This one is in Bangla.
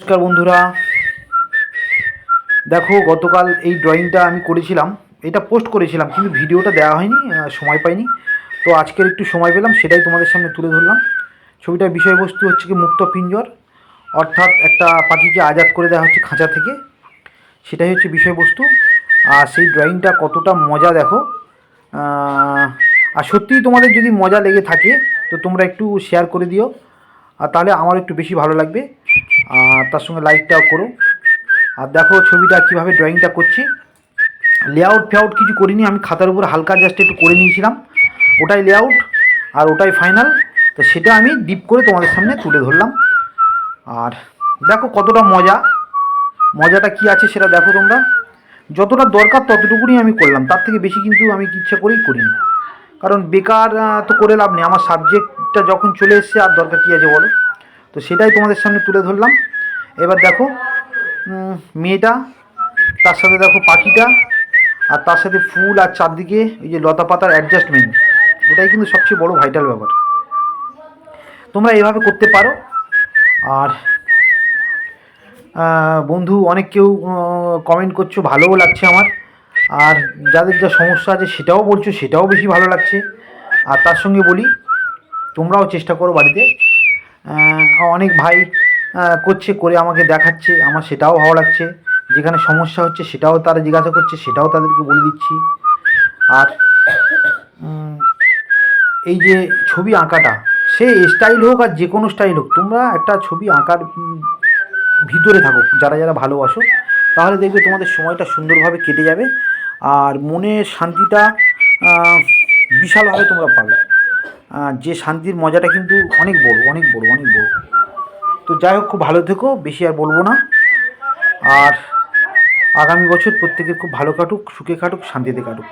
নমস্কার বন্ধুরা, দেখো গতকাল এই ড্রয়িংটা আমি করেছিলাম, এটা পোস্ট করেছিলাম কিন্তু ভিডিওটা দেওয়া হয়নি, সময় পাইনি। তো আজকের একটু সময় পেলাম, সেটাই তোমাদের সামনে তুলে ধরলাম। ছবিটার বিষয়বস্তু হচ্ছে কি মুক্ত পিঞ্জর, অর্থাৎ একটা পাখিকে আজাদ করে দেওয়া হচ্ছে খাঁচা থেকে, সেটাই হচ্ছে বিষয়বস্তু। আর সেই ড্রয়িংটা কতটা মজা দেখো। আর সত্যিই তোমাদের যদি মজা লেগে থাকে তো তোমরা একটু শেয়ার করে দিও, আর তাহলে আমার একটু বেশি ভালো লাগবে। আর তার সঙ্গে লাইকটাও করো। আর দেখো ছবিটা কীভাবে ড্রয়িংটা করছি, লেআউট ফেআউট কিছু করিনি, আমি খাতার উপর হালকা জাস্ট একটু করে নিয়েছিলাম, ওটাই লেআউট আর ওটাই ফাইনাল। তো সেটা আমি ডিপ করে তোমাদের সামনে তুলে ধরলাম। আর দেখো কতটা মজাটা কি আছে সেটা দেখো তোমরা। যতটা দরকার ততটুকুনি আমি করলাম, তার থেকে বেশি কিন্তু আমি ইচ্ছা করেই করিনি, কারণ বেকার তো করে লাভ নেই। আমার সাবজেক্টটা যখন চলে এসছে আর দরকার কী আছে বলো। তো সেটাই তোমাদের সামনে তুলে ধরলাম। এবার দেখো মেয়েটা, তার সাথে দেখো পাখিটা, আর তার সাথে ফুল, আর চারদিকে এই যে লতা পাতার অ্যাডজাস্টমেন্ট, এটাই কিন্তু সবচেয়ে বড় ভাইটাল ব্যাপার। তোমরা এভাবে করতে পারো। আর বন্ধু অনেক কেউ কমেন্ট করছো, ভালোও লাগছে আমার। আর যাদের যা সমস্যা আছে সেটাও বলছো, সেটাও বেশি ভালো লাগছে। আর তার সঙ্গে বলি তোমরাও চেষ্টা করো বাড়িতে। অনেক ভাই করছে, করে আমাকে দেখাচ্ছে, আমার সেটাও ভালো লাগছে। যেখানে সমস্যা হচ্ছে সেটাও তারা জিজ্ঞাসা করছে, সেটাও তাদেরকে বলে দিচ্ছি। আর এই যে ছবি আঁকাটা, সে স্টাইল হোক আর যে কোনো স্টাইল হোক, তোমরা একটা ছবি আঁকার ভিতরে থাকো যারা যারা ভালোবাসো, তাহলে দেখবে তোমাদের সময়টা সুন্দরভাবে কেটে যাবে। আর মনের শান্তিটা বিশালভাবে তোমরা পাবে। যে শান্তির মজাটা কিন্তু অনেক বড়, অনেক বড়, অনেক বড়। তো যাই হোক, খুব ভালো থেকো, বেশি আর বলবো না। আর আগামী বছর প্রত্যেকের খুব ভালো কাটুক, সুখে কাটুক, শান্তিতে কাটুক।